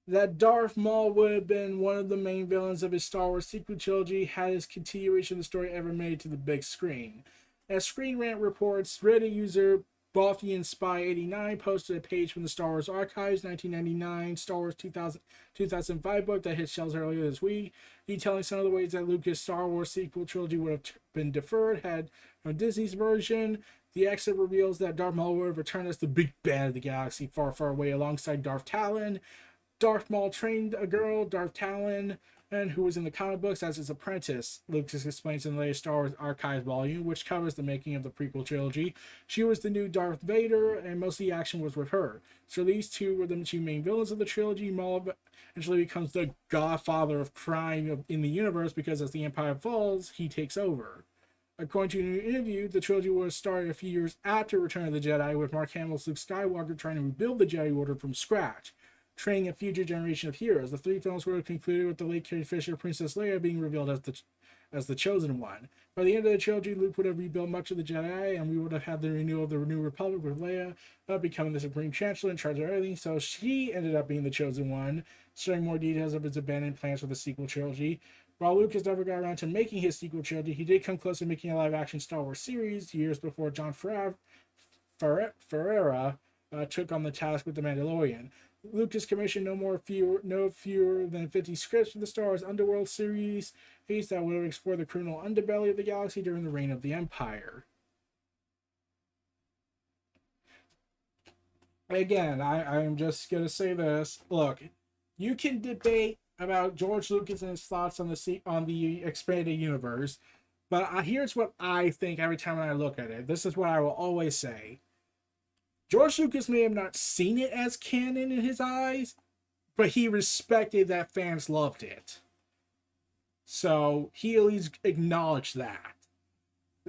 that Darth Maul would have been one of the main villains of his Star Wars sequel trilogy had his continuation of the story ever made it to the big screen. As Screen Rant reports, Reddit user Bothian Spy 89 posted a page from the Star Wars Archives 1999 Star Wars 2005 book that hit shelves earlier this week, detailing some of the ways that Lucas' Star Wars sequel trilogy would have been deferred had from Disney's version. The excerpt reveals that Darth Maul would have returned as the big bad of the galaxy far, far away alongside Darth Talon. Darth Maul trained a girl, Darth Talon, and who was in the comic books as his apprentice. Lucas explains in the latest Star Wars Archives volume, which covers the making of the prequel trilogy. She was the new Darth Vader, and most of the action was with her. So these two were the two main villains of the trilogy. Maul eventually becomes the godfather of crime in the universe because as the Empire falls, he takes over. According to an interview, the trilogy was started a few years after Return of the Jedi, with Mark Hamill's Luke Skywalker trying to rebuild the Jedi Order from scratch, training a future generation of heroes. The three films were concluded with the late Carrie Fisher Princess Leia being revealed as the chosen one. By the end of the trilogy, Luke would have rebuilt much of the Jedi, and we would have had the renewal of the New Republic with Leia becoming the Supreme Chancellor in charge of everything. So she ended up being the chosen one, sharing more details of his abandoned plans for the sequel trilogy. While Lucas never got around to making his sequel trilogy, he did come close to making a live-action Star Wars series years before Jon Ferreira took on the task with The Mandalorian. Lucas commissioned no fewer than 50 scripts for the Star Wars Underworld series that would explore the criminal underbelly of the galaxy during the reign of the Empire. Again, I'm just going to say this. Look, you can debate about George Lucas and his thoughts on the expanded universe, but here's what I think every time I look at it. This is what I will always say. George Lucas may have not seen it as canon in his eyes, but he respected that fans loved it. So he at least acknowledged that.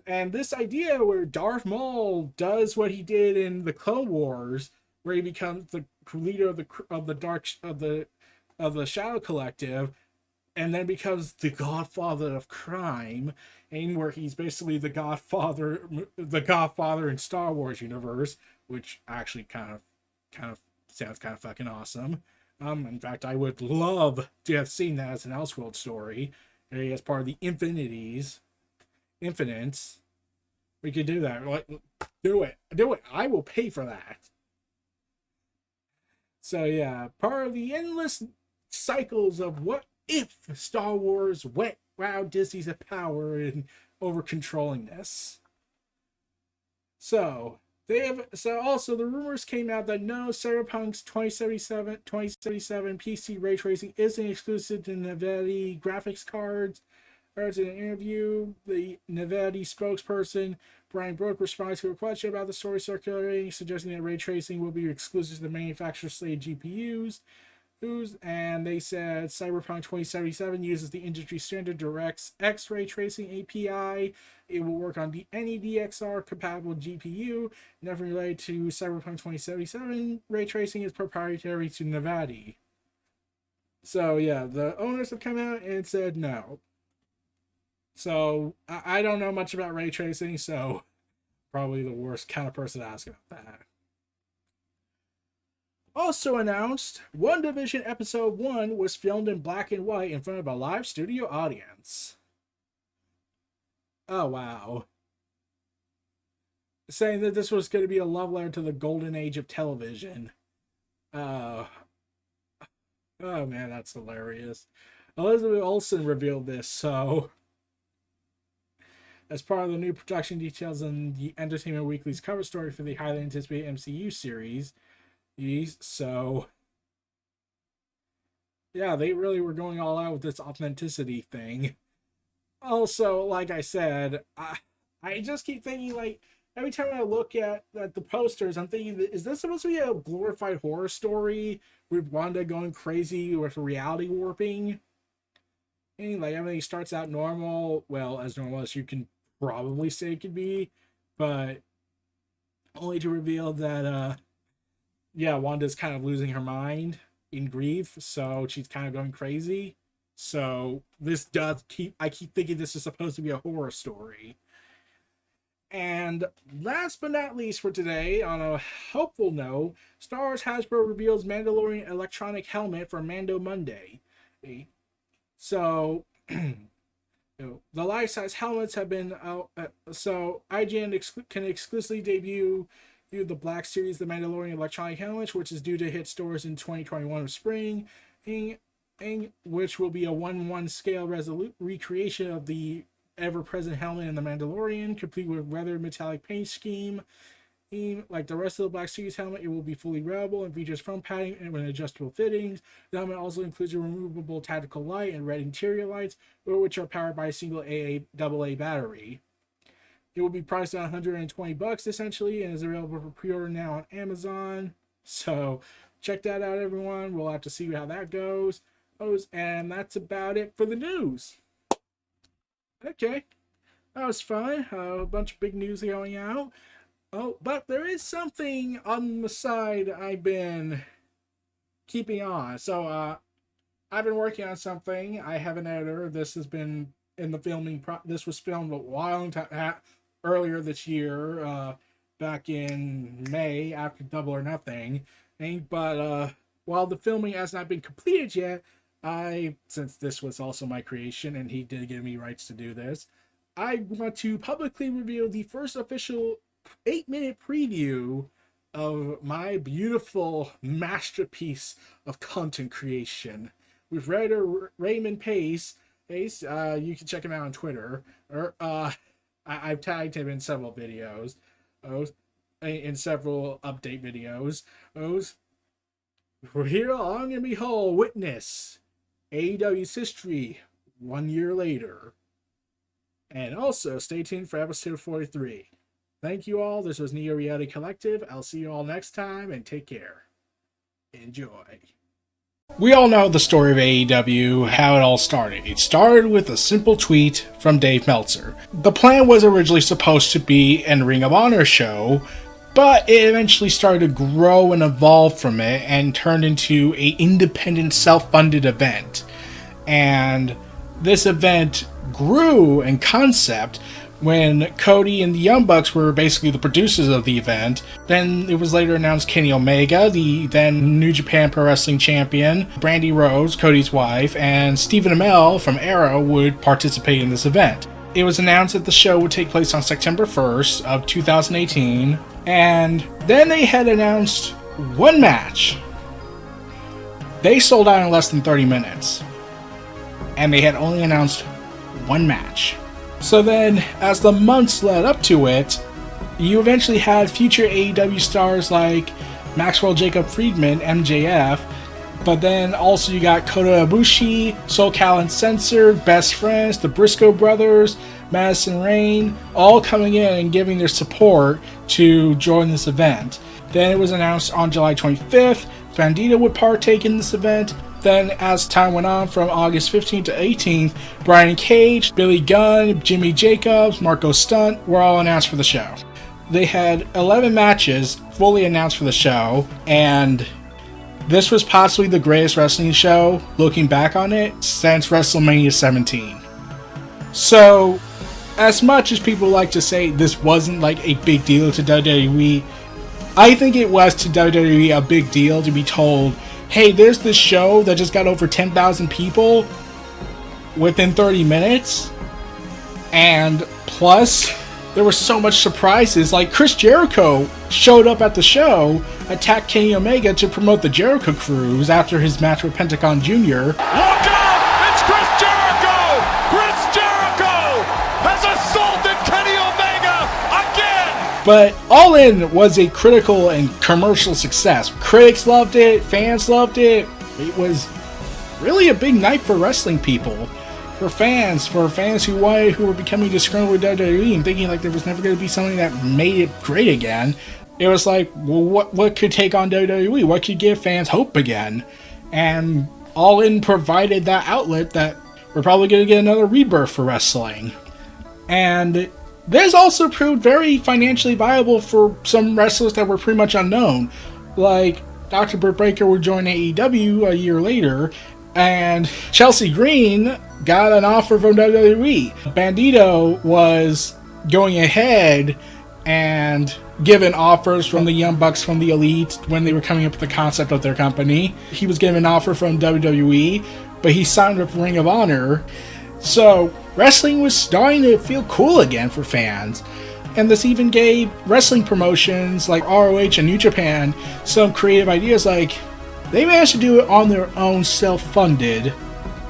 And this idea where Darth Maul does what he did in the Clone Wars, where he becomes the leader of the Shadow Collective, and then becomes the godfather of crime, and where he's basically the godfather in Star Wars universe, which actually kind of sounds kind of fucking awesome. In fact, I would love to have seen that as an Elseworld story, as part of the Infinites. We could do that. Like, do it. I will pay for that. So yeah, part of the endless cycles of what if Star Wars went wow Disney's power in over controlling this. So also the rumors came out that no, Cyberpunk's 2077 PC ray tracing isn't exclusive to Nvidia graphics cards. In an interview, the Nvidia spokesperson Brian Brook responds to a question about the story circulating, suggesting that ray tracing will be exclusive to the manufacturer's slated GPUs. And they said Cyberpunk 2077 uses the industry standard DirectX ray tracing API. It will work on the any DXR compatible GPU. Nothing related to Cyberpunk 2077 ray tracing is proprietary to Nvidia. So yeah, the owners have come out and said no. So I don't know much about ray tracing, so probably the worst kind of person to ask about that. Also announced, WandaVision Episode 1 was filmed in black and white in front of a live studio audience. Oh, wow. Saying that this was going to be a love letter to the golden age of television. Oh man, that's hilarious. Elizabeth Olsen revealed this, so as part of the new production details in the Entertainment Weekly's cover story for the highly anticipated MCU series. So yeah, they really were going all out with this authenticity thing. Also, like I said, I just keep thinking, like, every time I look at the posters, I'm thinking, is this supposed to be a glorified horror story with Wanda going crazy with reality warping? And like everything starts out normal, well, as normal as you can probably say it could be, but only to reveal that Wanda's kind of losing her mind in grief, so she's kind of going crazy. So this I keep thinking this is supposed to be a horror story. And last but not least for today, on a hopeful note, Star Wars Hasbro reveals Mandalorian electronic helmet for Mando Monday. So the life-size helmets have been out. So IGN can exclusively debut the Black Series The Mandalorian electronic helmet, which is due to hit stores in 2021 of spring, which will be a 1:1 scale recreation of the ever-present helmet in The Mandalorian, complete with weathered metallic paint scheme. Like the rest of the Black Series helmet, it will be fully wearable and features front padding and with adjustable fittings. The helmet also includes a removable tactical light and red interior lights, which are powered by a single AA battery. It will be priced at $120 essentially, and is available for pre-order now on Amazon. So check that out, everyone. We'll have to see how that goes. And that's about it for the news. Okay, that was fun. A bunch of big news going out. Oh, but there is something on the side I've been keeping on. So I've been working on something. I have an editor. This has been in the filming. This was filmed a while earlier this year, back in May after Double or Nothing. But while the filming has not been completed yet, since this was also my creation and he did give me rights to do this, I want to publicly reveal the first official 8-minute preview of my beautiful masterpiece of content creation with writer Raymond Pace. You can check him out on Twitter. I've tagged him in several videos, in several update videos. Here, long and behold, witness AEW's history 1 year later. And also, stay tuned for episode 43. Thank you all. This was Neo Reality Collective. I'll see you all next time, and take care. Enjoy. We all know the story of AEW, how it all started. It started with a simple tweet from Dave Meltzer. The plan was originally supposed to be a Ring of Honor show, but it eventually started to grow and evolve from it and turned into an independent, self-funded event. And this event grew in concept when Cody and the Young Bucks were basically the producers of the event. Then it was later announced Kenny Omega, the then New Japan Pro Wrestling champion, Brandy Rose, Cody's wife, and Stephen Amell from Arrow would participate in this event. It was announced that the show would take place on September 1st of 2018, and then they had announced one match. They sold out in less than 30 minutes, and they had only announced one match. So then, as the months led up to it, you eventually had future AEW stars like Maxwell Jacob Friedman, MJF, but then also you got Kota Ibushi, Soul Calibur Censored, Best Friends, the Briscoe Brothers, Madison Rayne, all coming in and giving their support to join this event. Then it was announced on July 25th, Bandito would partake in this event. Then, as time went on, from August 15th to 18th, Brian Cage, Billy Gunn, Jimmy Jacobs, Marco Stunt were all announced for the show. They had 11 matches fully announced for the show, and this was possibly the greatest wrestling show, looking back on it, since WrestleMania 17. So, as much as people like to say this wasn't like a big deal to WWE, I think it was to WWE a big deal to be told, hey, there's this show that just got over 10,000 people within 30 minutes. And plus, there were so much surprises. Like, Chris Jericho showed up at the show, attacked Kenny Omega to promote the Jericho Cruise after his match with Pentagon Jr. Look out! It's Chris Jericho! Chris Jericho has assaulted Kenny Omega again! But All In was a critical and commercial success. Critics loved it, fans loved it. It was really a big night for wrestling people. For fans who were becoming disgruntled with WWE and thinking like there was never going to be something that made it great again. It was like, well, what could take on WWE? What could give fans hope again? And All In provided that outlet that we're probably going to get another rebirth for wrestling. And this also proved very financially viable for some wrestlers that were pretty much unknown. Like, Dr. Britt Baker would join AEW a year later, and Chelsea Green got an offer from WWE. Bandito was going ahead and given offers from the Young Bucks from the Elite when they were coming up with the concept of their company. He was given an offer from WWE, but he signed with Ring of Honor. So, wrestling was starting to feel cool again for fans. And this even gave wrestling promotions like ROH and New Japan some creative ideas, like they managed to do it on their own, self-funded,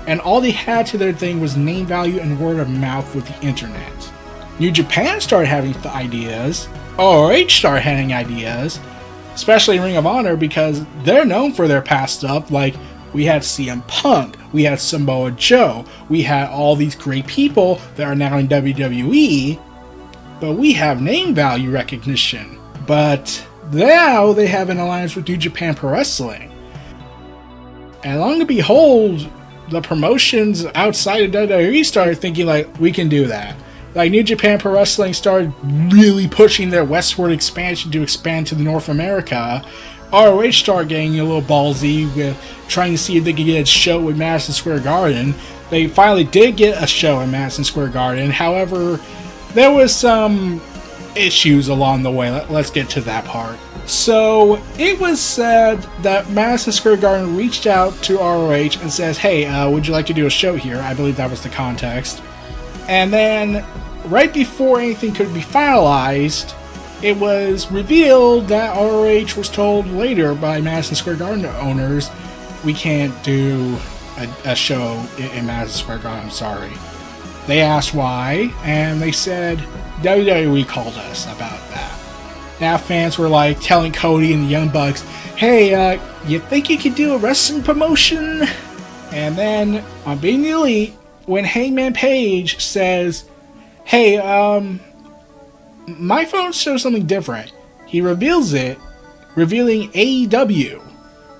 and all they had to their thing was name value and word of mouth with the internet. New Japan started having the ideas, ROH started having ideas, especially Ring of Honor because they're known for their past stuff, like we had CM Punk, we had Samoa Joe, we had all these great people that are now in WWE, but we have name value recognition. But now they have an alliance with New Japan Pro Wrestling. And long and behold, the promotions outside of WWE started thinking like, we can do that. Like New Japan Pro Wrestling started really pushing their westward expansion to expand to the North America. ROH started getting a little ballsy with trying to see if they could get a show at Madison Square Garden. They finally did get a show at Madison Square Garden. However, there was some issues along the way. Let's get to that part. So, it was said that Madison Square Garden reached out to ROH and says, hey, would you like to do a show here? I believe that was the context. And then, right before anything could be finalized, it was revealed that ROH was told later by Madison Square Garden owners, we can't do a show in Madison Square Garden, I'm sorry. They asked why, and they said WWE called us about that. Now fans were like telling Cody and the Young Bucks, hey, you think you could do a wrestling promotion? And then, on Being the Elite, when Hangman Page says, hey, my phone shows something different. He reveals it, revealing AEW.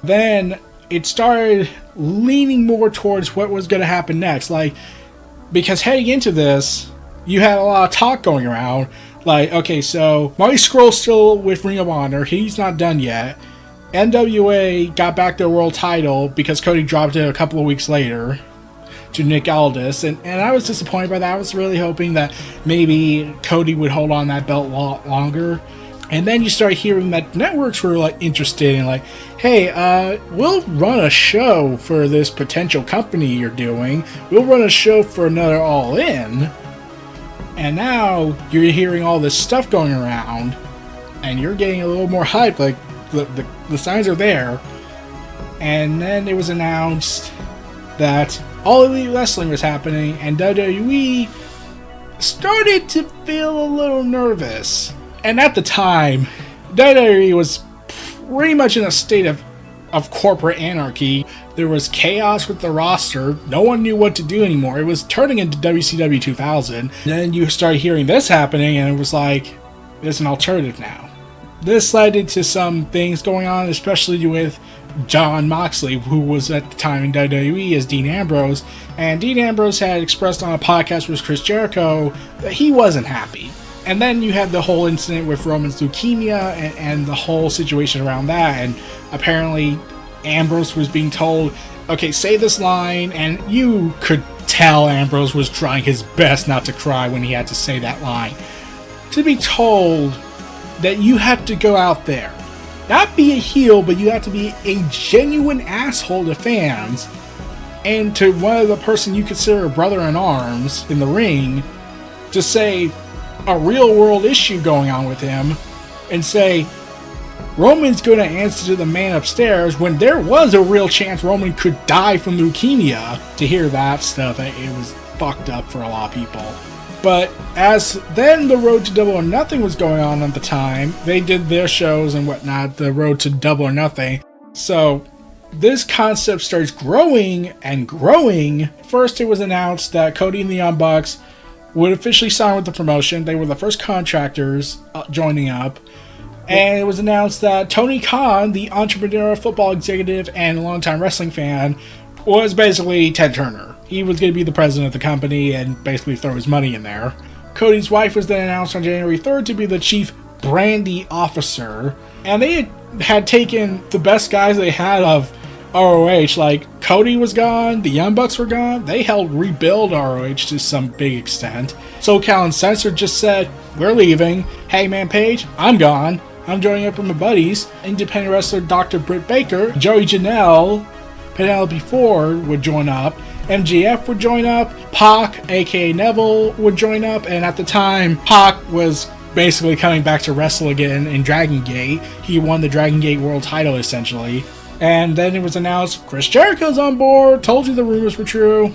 Then it started leaning more towards what was going to happen next. Like, because heading into this, you had a lot of talk going around. Like, okay, so Marty Scurll's still with Ring of Honor. He's not done yet. NWA got back their world title because Cody dropped it a couple of weeks later. to Nick Aldis, and I was disappointed by that. I was really hoping that maybe Cody would hold on that belt a lot longer. And then you start hearing that networks were like interested in like, hey, we'll run a show for this potential company you're doing. We'll run a show for another All In. And now you're hearing all this stuff going around, and you're getting a little more hype. Like the signs are there. And then it was announced that All Elite Wrestling was happening, and WWE started to feel a little nervous. And at the time, WWE was pretty much in a state of corporate anarchy. There was chaos with the roster. No one knew what to do anymore. It was turning into WCW 2000. And then you started hearing this happening, and it was like, there's an alternative now. This led into some things going on, especially with Jon Moxley, who was at the time in WWE as Dean Ambrose. And Dean Ambrose had expressed on a podcast with Chris Jericho that he wasn't happy. And then you had the whole incident with Roman's leukemia and the whole situation around that. And apparently Ambrose was being told, okay, say this line. And you could tell Ambrose was trying his best not to cry when he had to say that line. To be told that you have to go out there, not be a heel, but you have to be a genuine asshole to fans and to one of the person you consider a brother in arms in the ring, to say a real world issue going on with him and say Roman's going to answer to the man upstairs when there was a real chance Roman could die from leukemia. To hear that stuff, it was fucked up for a lot of people. But as then the Road to Double or Nothing was going on at the time, they did their shows and whatnot, the Road to Double or Nothing. So this concept starts growing and growing. First, it was announced that Cody and the Young Bucks would officially sign with the promotion. They were the first contractors joining up. And it was announced that Tony Khan, the entrepreneur, football executive, and longtime wrestling fan, was basically Ted Turner. He was going to be the president of the company and basically throw his money in there. Cody's wife was then announced on January 3rd to be the chief brandy officer. And they had taken the best guys they had of ROH, like Cody was gone, the Young Bucks were gone. They helped rebuild ROH to some big extent. SoCal Uncensored just said, we're leaving. Hangman Page, I'm gone. I'm joining up with my buddies. Independent wrestler Dr. Britt Baker, Joey Janelle, Penelope Ford would join up. MJF would join up. Pac, aka Neville, would join up. And at the time, Pac was basically coming back to wrestle again in Dragon Gate. He won the Dragon Gate World title essentially. And then it was announced Chris Jericho's on board. Told you the rumors were true.